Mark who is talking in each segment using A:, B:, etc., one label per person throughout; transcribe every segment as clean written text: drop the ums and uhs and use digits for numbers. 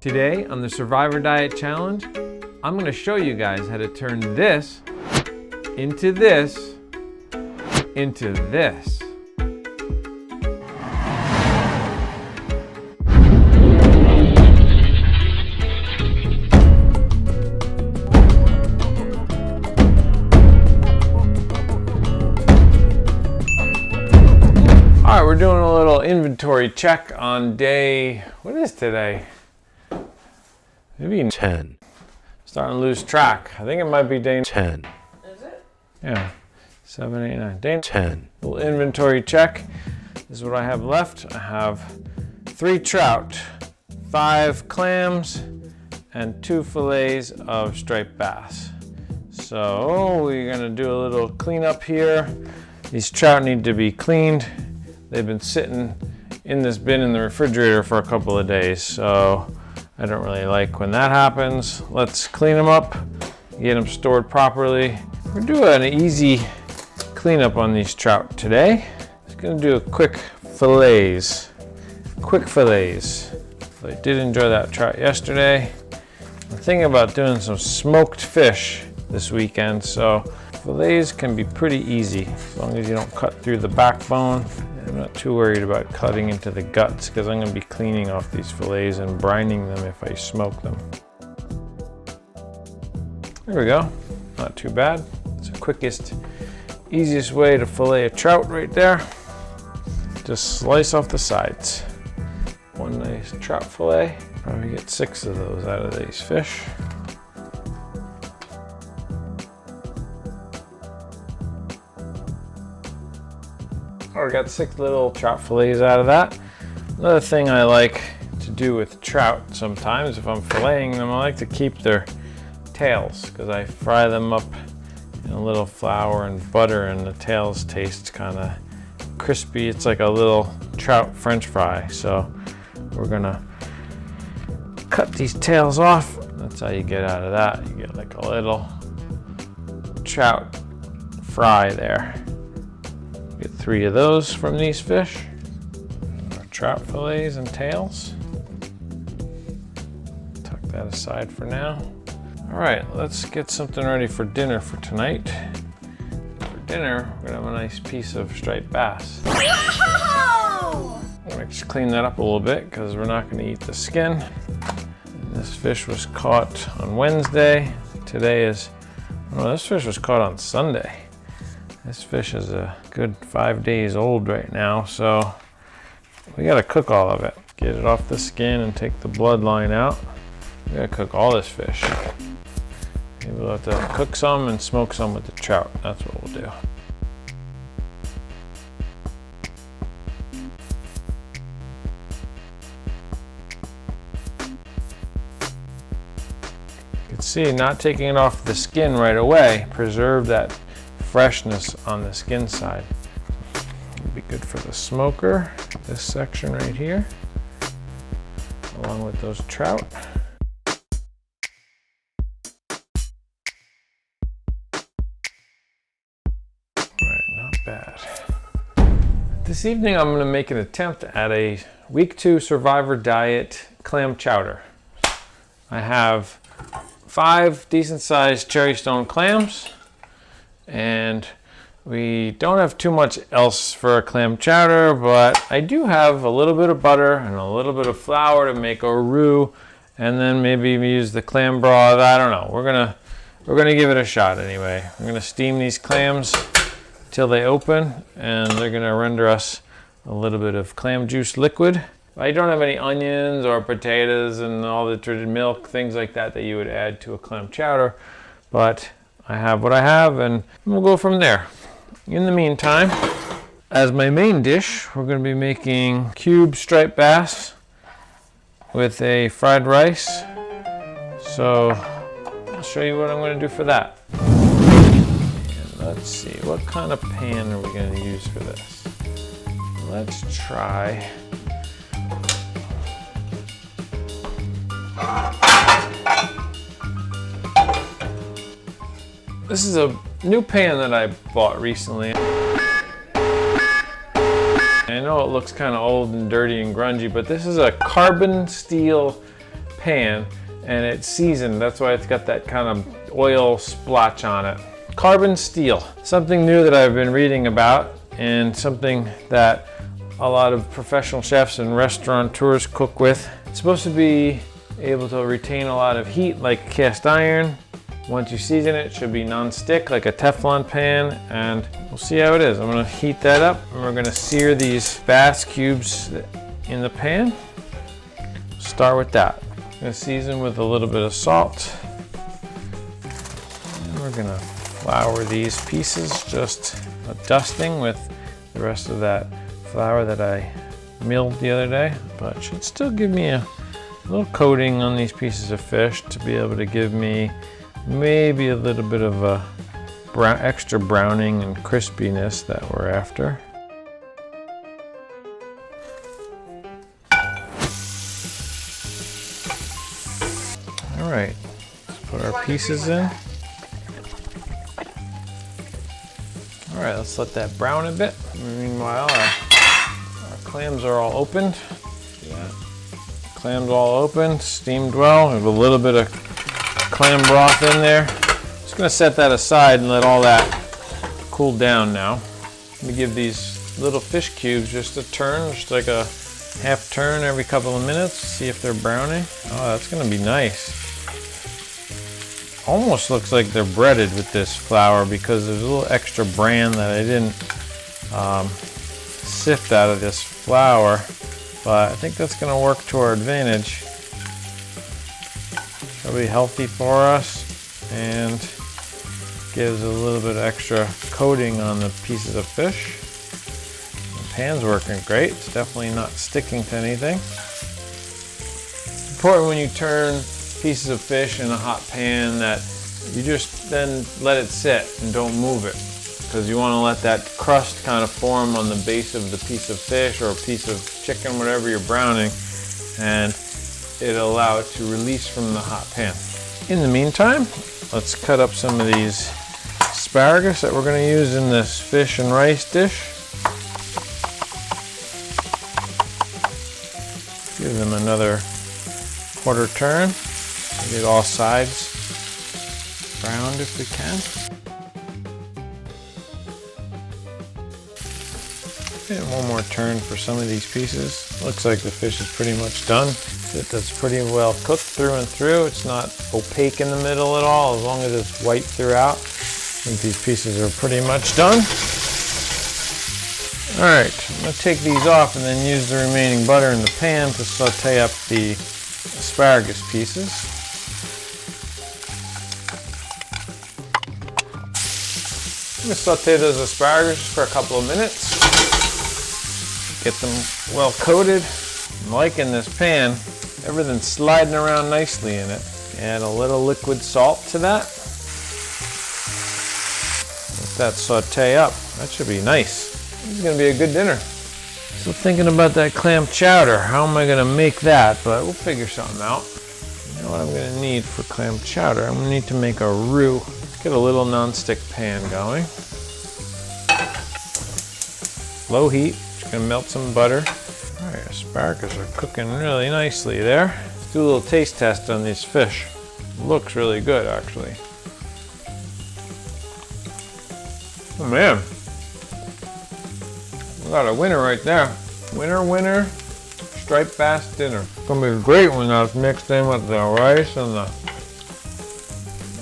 A: Today on the Survivor Diet Challenge, I'm going to show you guys how to turn this into this into this. All right, we're doing a little inventory check on day, what is today? Maybe 10. Starting to lose track. I think it might be day 10.
B: Is it?
A: Yeah. 7, 8, 9. Day 10. Little inventory check. This is what I have left. I have 3 trout, 5 clams, and 2 fillets of striped bass. So we're gonna do a little cleanup here. These trout need to be cleaned. They've been sitting in this bin in the refrigerator for a couple of days, so I don't really like when that happens. Let's clean them up, get them stored properly. We're doing an easy cleanup on these trout today. Just gonna do a quick fillets. Quick fillets. I did enjoy that trout yesterday. I'm thinking about doing some smoked fish this weekend, so fillets can be pretty easy as long as you don't cut through the backbone. I'm not too worried about cutting into the guts because I'm going to be cleaning off these fillets and brining them if I smoke them. There we go. Not too bad. It's the quickest, easiest way to fillet a trout right there. Just slice off the sides. One nice trout fillet. Probably get 6 of those out of these fish. I got 6 little trout fillets out of that. Another thing I like to do with trout sometimes, if I'm filleting them, I like to keep their tails because I fry them up in a little flour and butter and the tails taste kind of crispy. It's like a little trout French fry. So we're gonna cut these tails off. That's how you get out of that. You get like a little trout fry there. Get 3 of those from these fish. Our trout fillets and tails. Tuck that aside for now. All right, let's get something ready for dinner for tonight. For dinner, we're gonna have a nice piece of striped bass. I'm gonna just clean that up a little bit because we're not gonna eat the skin. And this fish was caught on Wednesday. Today is, oh, this fish was caught on Sunday. This fish is a good 5 days old right now, so we gotta cook all of it. Get it off the skin and take the bloodline out. We gotta cook all this fish. Maybe we'll have to cook some and smoke some with the trout. That's what we'll do. You can see not taking it off the skin right away, preserve that freshness on the skin side. It'll be good for the smoker, this section right here, along with those trout. Right, not bad. This evening I'm going to make an attempt at a week 2 Survivor Diet clam chowder. I have 5 decent sized cherry stone clams. And we don't have too much else for a clam chowder, but I do have a little bit of butter and a little bit of flour to make a roux, and then maybe we use the clam broth. I don't know. We're gonna give it a shot anyway. I'm gonna steam these clams till they open, and they're gonna render us a little bit of clam juice liquid. I don't have any onions or potatoes and all the treated milk, things like that you would add to a clam chowder, but I have what I have, and we'll go from there. In the meantime, as my main dish, we're going to be making cube striped bass with a fried rice. So I'll show you what I'm going to do for that. And let's see, what kind of pan are we going to use for this? Let's try. This is a new pan that I bought recently. I know it looks kind of old and dirty and grungy, but this is a carbon steel pan, and it's seasoned. That's why it's got that kind of oil splotch on it. Carbon steel, something new that I've been reading about, and something that a lot of professional chefs and restaurateurs cook with. It's supposed to be able to retain a lot of heat like cast iron. Once you season it, it should be non-stick like a Teflon pan, and we'll see how it is. I'm gonna heat that up, and we're gonna sear these bass cubes in the pan. Start with that. I'm gonna season with a little bit of salt. And we're gonna flour these pieces, just a dusting with the rest of that flour that I milled the other day, but it should still give me a little coating on these pieces of fish to be able to give me maybe a little bit of a extra browning and crispiness that we're after. All right, let's put our pieces in. All right, let's let that brown a bit. Meanwhile, our clams are all opened. See that? Clams all opened, steamed well. There's a little bit of clam broth in there. Just gonna set that aside and let all that cool down now. Let me give these little fish cubes just a turn, just like a half turn every couple of minutes, see if they're browning. Oh, that's gonna be nice. Almost looks like they're breaded with this flour because there's a little extra bran that I didn't sift out of this flour, but I think that's gonna work to our advantage. It'll be healthy for us and gives a little bit extra coating on the pieces of fish. The pan's working great. It's definitely not sticking to anything. It's important when you turn pieces of fish in a hot pan that you just then let it sit and don't move it, because you want to let that crust kind of form on the base of the piece of fish or a piece of chicken, whatever you're browning, and it'll allow it to release from the hot pan. In the meantime, let's cut up some of these asparagus that we're going to use in this fish and rice dish. Give them another quarter turn. Get all sides browned if we can. And one more turn for some of these pieces. Looks like the fish is pretty much done. That's pretty well cooked through and through. It's not opaque in the middle at all, as long as it's white throughout. I think these pieces are pretty much done. All right, I'm gonna take these off and then use the remaining butter in the pan to saute up the asparagus pieces. I'm gonna saute those asparagus for a couple of minutes. Get them well coated. I'm liking this pan. Everything's sliding around nicely in it. Add a little liquid salt to that. Let that saute up. That should be nice. This is gonna be a good dinner. So thinking about that clam chowder. How am I gonna make that? But we'll figure something out. You know what I'm gonna need for clam chowder? I'm gonna need to make a roux. Let's get a little non-stick pan going. Low heat. Just gonna melt some butter. All right, asparagus are cooking really nicely there. Let's do a little taste test on these fish. Looks really good, actually. Oh man, we got a winner right there. Winner, winner, striped bass dinner. It's gonna be great when that's mixed in with the rice and the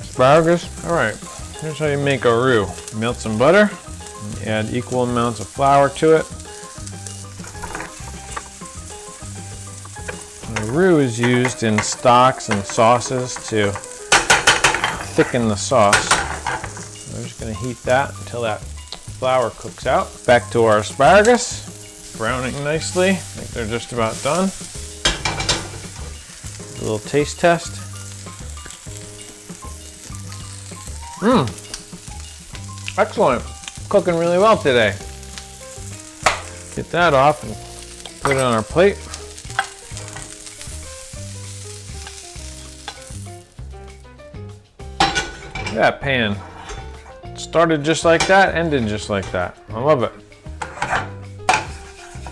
A: asparagus. All right, here's how you make a roux. Melt some butter, add equal amounts of flour to it. The roux is used in stocks and sauces to thicken the sauce. We're just going to heat that until that flour cooks out. Back to our asparagus, browning nicely. I think they're just about done. A little taste test. Excellent. Cooking really well today. Get that off and put it on our plate. That pan started just like that, ended just like that. I love it.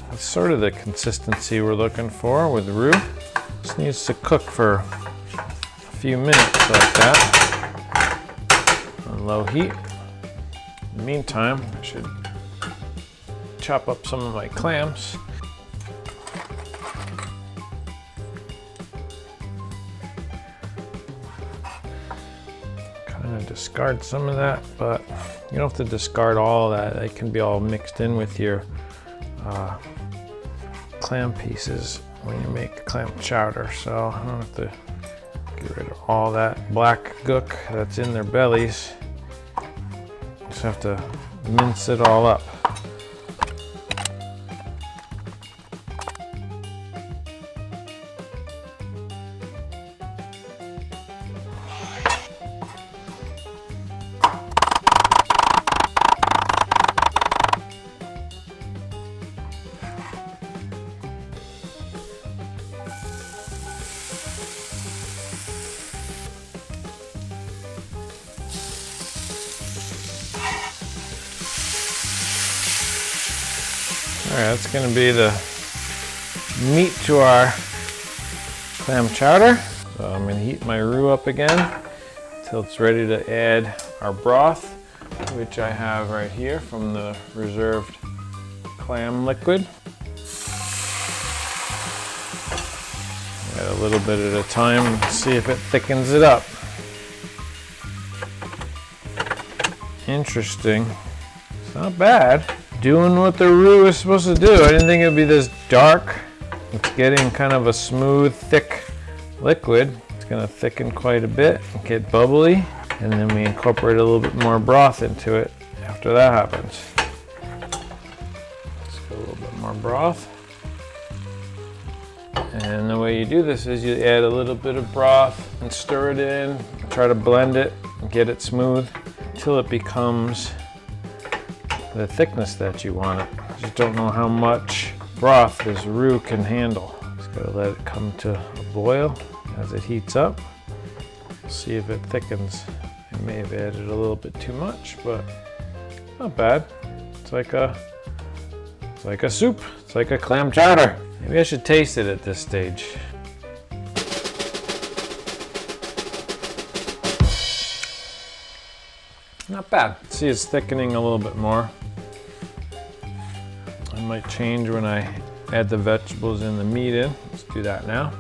A: That's sort of the consistency we're looking for with roux. This needs to cook for a few minutes like that on low heat. In the meantime, I should chop up some of my clams. Kind of discard some of that, but you don't have to discard all of that. It can be all mixed in with your clam pieces when you make clam chowder, so I don't have to get rid of all that black gook that's in their bellies. Just have to mince it all up. All right, that's gonna be the meat to our clam chowder. So I'm gonna heat my roux up again until it's ready to add our broth, which I have right here from the reserved clam liquid. Add a little bit at a time and see if it thickens it up. Interesting. It's not bad. Doing what the roux is supposed to do. I didn't think it would be this dark. It's getting kind of a smooth, thick liquid. It's going to thicken quite a bit and get bubbly. And then we incorporate a little bit more broth into it after that happens. Let's go a little bit more broth. And the way you do this is you add a little bit of broth and stir it in. Try to blend it and get it smooth until it becomes the thickness that you want it. Just don't know how much broth this roux can handle. Just gotta let it come to a boil as it heats up. See if it thickens. I may have added a little bit too much, but not bad. It's like a soup. It's like a clam chowder. Maybe I should taste it at this stage. Not bad. See, it's thickening a little bit more. I might change when I add the vegetables and the meat in. Let's do that now.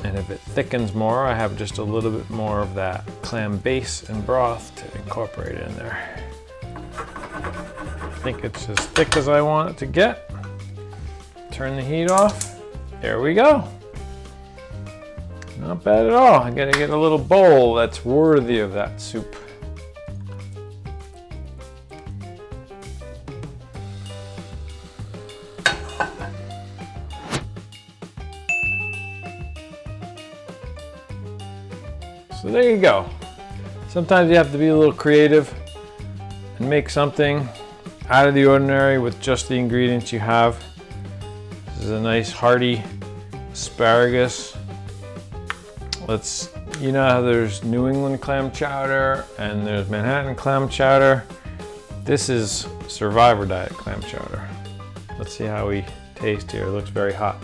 A: And if it thickens more, I have just a little bit more of that clam base and broth to incorporate in there. I think it's as thick as I want it to get. Turn the heat off. There we go. Not bad at all. I gotta get a little bowl that's worthy of that soup. So there you go. Sometimes you have to be a little creative and make something out of the ordinary with just the ingredients you have. This is a nice hearty asparagus. You know how there's New England clam chowder and there's Manhattan clam chowder. This is Survivor Diet clam chowder. Let's see how we taste here. It looks very hot.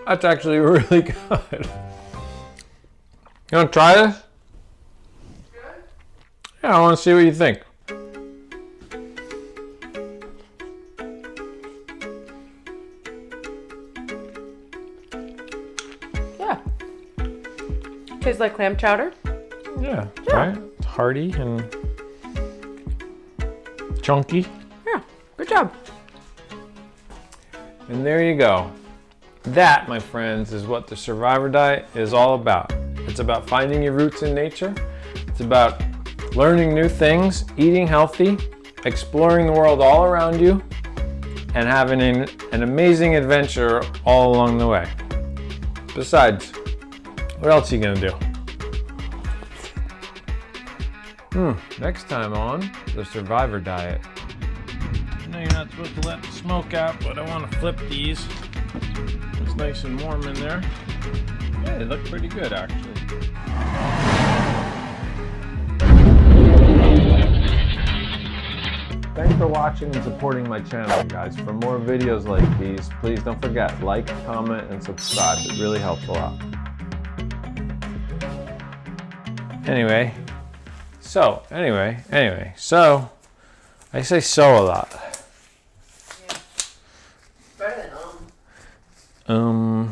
A: That's actually really good. You want to try this? Good? Yeah, I want to see what you think.
B: Yeah. Tastes like clam chowder?
A: Yeah, right? It's hearty and chunky.
B: Yeah, good job.
A: And there you go. That, my friends, is what the Survivor Diet is all about. It's about finding your roots in nature. It's about learning new things, eating healthy, exploring the world all around you, and having an amazing adventure all along the way. Besides, what else are you gonna do? Next time on the Survivor Diet. I know you're not supposed to let the smoke out, but I want to flip these. It's nice and warm in there. Yeah, they look pretty good actually. watching and supporting my channel, guys. For more videos like these, please don't forget, like, comment, and subscribe. It really helps a lot. Anyway, so I say so a lot.
B: Yeah. Better than